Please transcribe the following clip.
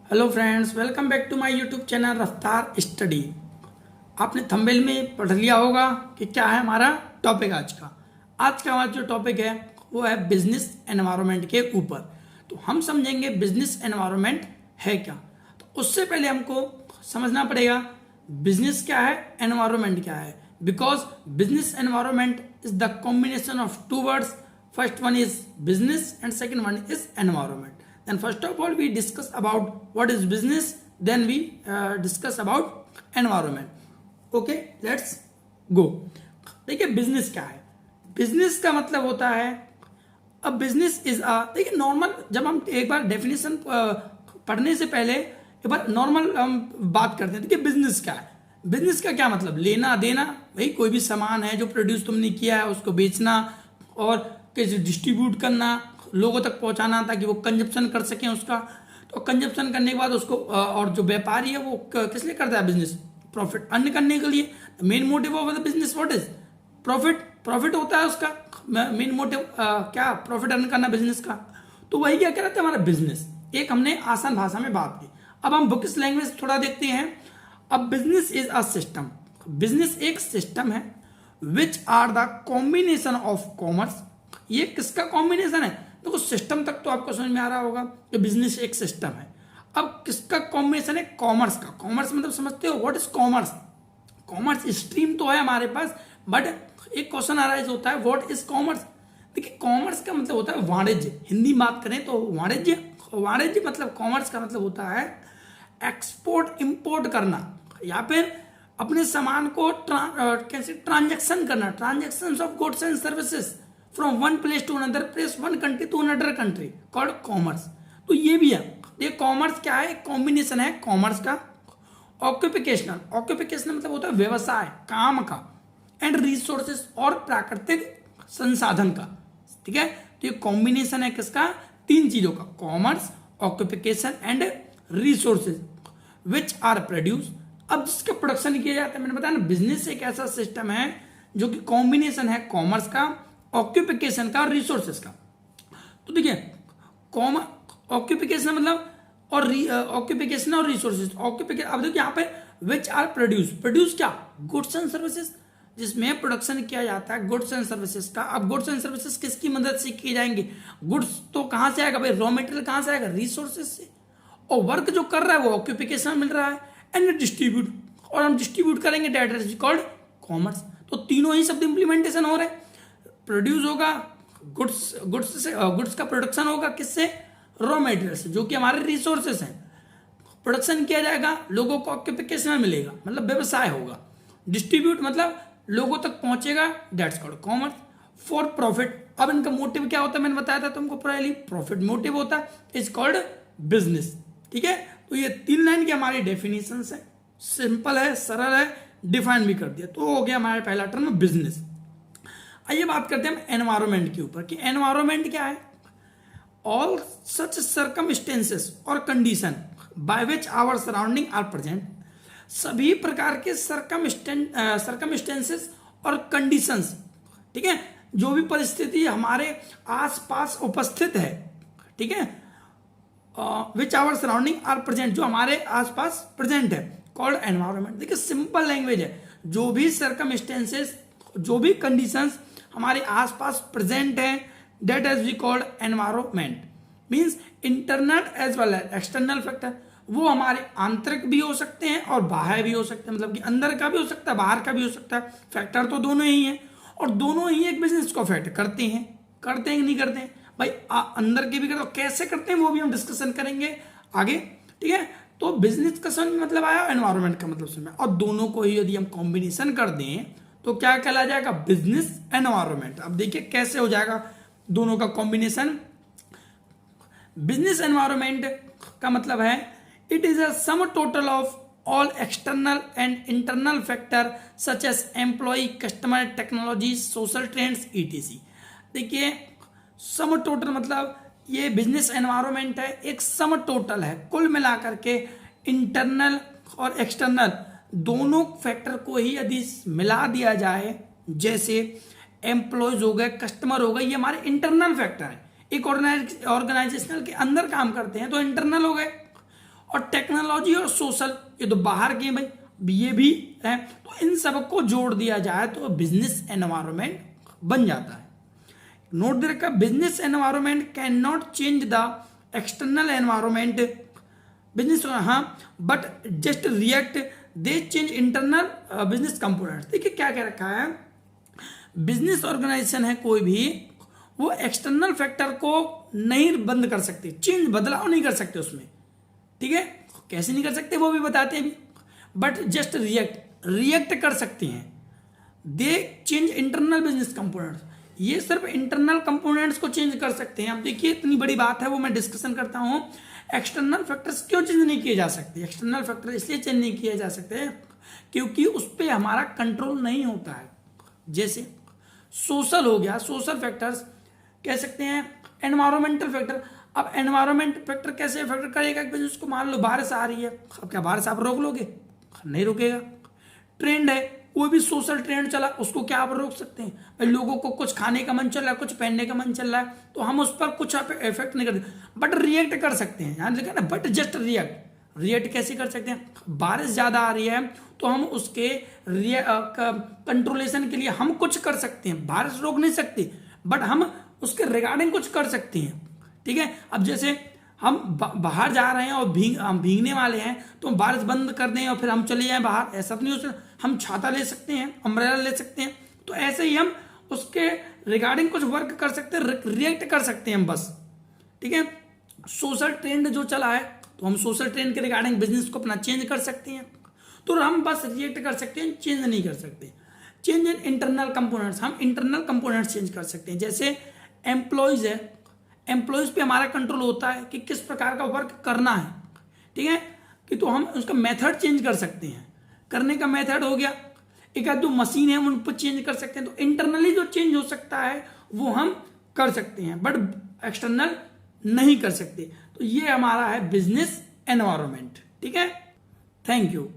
Hello friends, welcome back to my YouTube channel Raftaar study. आपने thumbnail में पढ़ लिया होगा कि क्या है हमारा टॉपिक आज का। हमारा जो टॉपिक है वो है बिजनेस एनवायरनमेंट के ऊपर। तो हम समझेंगे बिजनेस एनवायरनमेंट है क्या। तो उससे पहले हमको समझना पड़ेगा बिजनेस क्या है, एनवायरनमेंट क्या है। Because business environment is the combination of two words. First one is business and second one is environment. Then first of all we discuss about what is business, then we discuss about environment. Okay, let's go. देखिए business क्या है। Business का मतलब होता है, अब business is देखिए normal, जब हम एक बार डेफिनेशन पढ़ने से पहले एक बार नॉर्मल हम बात करते हैं। देखिए बिजनेस क्या है। बिजनेस का क्या मतलब, लेना देना। भाई कोई भी सामान है जो प्रोड्यूस तुमने किया है उसको बेचना और कैसे डिस्ट्रीब्यूट करना, लोगों तक पहुंचाना ताकि वो कंजप्शन कर सकें उसका। तो कंजप्शन करने के बाद उसको और जो व्यापारी है वो किस लिए करता है बिजनेस, प्रॉफिट अर्न करने के लिए। Main motive of the business what is profit. Profit होता है उसका मेन मोटिव, क्या प्रॉफिट अर्न करना बिजनेस का। तो वही क्या कह रहे थे हमारा बिजनेस। एक हमने आसान भाषा में बात की। अब हम बुकिश लैंग्वेज थोड़ा देखते हैं। अब business is a system. Business एक सिस्टम है which are the combination of commerce. ये किसका कॉम्बिनेशन है, देखो सिस्टम तक तो आपको समझ में आ रहा होगा कि बिजनेस एक सिस्टम है। अब किसका कॉम्बिनेशन है, कॉमर्स का। कॉमर्स मतलब समझते हो what is commerce. Commerce stream तो है हमारे पास, बट एक क्वेश्चन अराइज होता है व्हाट इज कॉमर्स। देखिए कॉमर्स का मतलब होता है वाणिज्य। हिंदी में बात करें तो वाणिज्य। वाणिज्य मतलब कॉमर्स का मतलब होता है एक्सपोर्ट इंपोर्ट करना, या फिर अपने सामान को कैसे ट्रांजेक्शन करना, transaction of goods and services from one place to another place, one country to another country, called commerce. तो ये भी है। ये कॉमर्स क्या है, कॉम्बिनेशन है कॉमर्स का। ऑक्यूपिकेशनल, ऑक्यूपिकेशनल मतलब होता है व्यवसाय, काम का। एंड रिसोर्सेस और प्राकृतिक संसाधन का। ठीक है, तो ये कॉम्बिनेशन है किसका, तीन चीजों का, commerce, occupation and resources which are produce. अब जिसका प्रोडक्शन किया जाता है, मैंने बताया ना बिजनेस एक ऐसा सिस्टम है जो कि कॉम्बिनेशन है कॉमर्स का, ऑक्यूपिकेशन का और रिसोर्सेस का। तो देखिए ऑक्यूपिकेशन मतलब और ऑक्यूपिकेशन और रिसोर्सेज। ऑक्यूपिकेशन, अब देखिए यहाँ पे विच आर प्रोड्यूस। प्रोड्यूस क्या, गुड्स एंड सर्विसेज, जिसमें प्रोडक्शन किया जाता है गुड्स एंड सर्विसेज का। अब गुड्स एंड सर्विसेज किसकी मदद से किए जाएंगे, गुड्स तो कहां से आएगा भाई, रॉ मटेरियल कहां से आएगा, रिसोर्सेज से। और वर्क जो कर रहा है वो ऑक्यूपिकेशन मिल रहा है। एंड डिस्ट्रीब्यूट, और हम डिस्ट्रीब्यूट करेंगे, दैट इज कॉल्ड कॉमर्स। तो तीनों ही शब्द इंप्लीमेंटेशन हो रहे हैं। प्रोड्यूस होगा गुड्स, गुड्स का प्रोडक्शन होगा किससे, रॉ मटेरियल से, जो कि हमारे रिसोर्सेस हैं। प्रोडक्शन किया जाएगा, लोगों को ऑक्यूपिकेशन मिलेगा, मतलब व्यवसाय होगा। डिस्ट्रीब्यूट मतलब लोगों तक पहुंचेगा, that's called commerce. For profit, अब इनका मोटिव क्या होता है, मैंने बताया था तुमको पहले, प्रॉफिट मोटिव होता है, इज कॉल्ड बिजनेस। ठीक है, तो ये तीन लाइन की हमारी डेफिनेशन है, सिंपल है, सरल है, डिफाइन भी कर दिया। तो हो गया हमारा पहला टर्म बिजनेस। आइए बात करते हैं हम एनवायरनमेंट के ऊपर कि एनवायरनमेंट क्या है। ऑल सच सर्कमस्टेंसेस और condition by which our surrounding are present. सभी प्रकार के सर्कमस्टेंसेस और कंडीशंस, ठीक है, जो भी परिस्थिति हमारे आसपास उपस्थित है, ठीक है, which our surrounding are present, जो हमारे आसपास प्रेजेंट है, कॉल्ड एनवायरनमेंट। देखिए सिंपल लैंग्वेज है, जो भी सर्कमस्टेंसेस, जो भी कंडीशंस हमारे आसपास प्रेजेंट है, that is we called environment. Means internal as well as external factor. वो हमारे आंतरिक भी हो सकते हैं और बाहर भी हो सकते हैं, मतलब कि अंदर का भी हो सकता है, बाहर का भी हो सकता है। फैक्टर तो दोनों ही हैं, और दोनों ही एक बिजनेस को अफेक्ट करते हैं कि नहीं करते हैं भाई, अंदर के भी करते हैं, कैसे करते हैं वो भी हम डिस्कशन करेंगे आगे। ठीक है, तो बिजनेस का समझ मतलब आया, एनवायरनमेंट का मतलब समझ, और दोनों को ही यदि हम कॉम्बिनेशन कर दें तो क्या कहला जाएगा, बिजनेस एनवायरनमेंट। अब देखिए कैसे हो जाएगा दोनों का कॉम्बिनेशन। बिजनेस एनवायरनमेंट का मतलब है it is a sum total of all external and internal factor such as employ, customer, technology, social trends, ETC. देखिए सम टोटल मतलब ये बिजनेस एनवायरनमेंट है, एक सम टोटल है, कुल मिलाकर के इंटरनल और एक्सटर्नल दोनों फैक्टर को ही यदि मिला दिया जाए, जैसे एम्प्लॉयज हो गए, कस्टमर हो गए, ये हमारे इंटरनल फैक्टर है। एक ऑर्गेनाइजेशनल के अंदर काम करते हैं तो इंटरनल हो गए, और टेक्नोलॉजी और सोशल ये तो बाहर के हैं भाई, ये भी है। तो इन सबको जोड़ दिया जाए तो बिजनेस एनवायरनमेंट बन जाता है। नोट दे रखा, business environment can not change the external environment, business हाँ but just react they change internal business components. देखिए क्या कह रखा है, बिजनेस ऑर्गेनाइजेशन है कोई भी, वो एक्सटर्नल फैक्टर को नहीं बंद कर सकते, चेंज बदलाव नहीं कर सकते उसमें, ठीक है। कैसे नहीं कर सकते वो भी बताते हैं अभी, बट जस्ट रिएक्ट कर सकते हैं। दे चेंज इंटरनल बिजनेस कंपोनेंट्स, ये सिर्फ इंटरनल कंपोनेंट्स को चेंज कर सकते हैं। अब देखिए इतनी बड़ी बात है, वो मैं डिस्कशन करता हूं। एक्सटर्नल फैक्टर्स क्यों चेंज नहीं किए जा सकते? एक्सटर्नल फैक्टर इसलिए चेंज नहीं किए जा सकते क्योंकि उस पर हमारा कंट्रोल नहीं होता है। जैसे सोशल हो गया, सोशल फैक्टर्स कह सकते हैं, एनवायरमेंटल फैक्टर। अब एनवायरमेंट फैक्टर कैसे फैक्टर करेगा कि उसको मान लो बारिश आ रही है, अब क्या बारिश आप रोक लोगे? नहीं रुकेगा। ट्रेंड है, कोई भी सोशल ट्रेंड चला, उसको क्या आप रोक सकते हैं? भाई लोगों को कुछ खाने का मन चल रहा है, कुछ पहनने का मन चल रहा है, तो हम उस पर कुछ इफेक्ट नहीं करते, बट रिएक्ट कर सकते हैं। यहाँ लिखा ना बट जस्ट रिएक्ट कैसे कर सकते हैं? बारिश ज्यादा आ रही है तो हम उसके कंट्रोलेशन के लिए हम कुछ कर सकते हैं। बारिश रोक नहीं सकते बट हम उसके रिगार्डिंग कुछ कर सकते हैं, ठीक है। अब जैसे हम बाहर जा रहे हैं और हम भीगने वाले हैं तो हम बारिश बंद कर दें और फिर हम चले जाएं बाहर, ऐसा तो नहीं हो सकता। हम छाता ले सकते हैं, अम्ब्रेला ले सकते हैं, तो ऐसे ही हम उसके रिगार्डिंग कुछ वर्क कर सकते हैं, रिएक्ट कर सकते हैं हम बस, ठीक है। सोशल ट्रेंड जो चला है तो हम सोशल ट्रेंड के रिगार्डिंग बिजनेस को अपना चेंज कर सकते हैं, तो हम बस रिएक्ट कर सकते हैं, चेंज नहीं कर सकते। चेंज इन इंटरनल कंपोनेंट्स, हम इंटरनल कंपोनेंट्स चेंज कर सकते हैं। जैसे एम्प्लॉयज है, एम्प्लॉयज पे हमारा कंट्रोल होता है कि किस प्रकार का वर्क करना है, ठीक है, कि तो हम उसका मेथड चेंज कर सकते हैं। करने का मेथड हो गया, एक आध जो मशीन है उन पर चेंज कर सकते हैं। तो इंटरनली जो चेंज हो सकता है वो हम कर सकते हैं, बट एक्सटर्नल नहीं कर सकते। तो ये हमारा है बिजनेस एनवायरनमेंट, ठीक है। Thank you.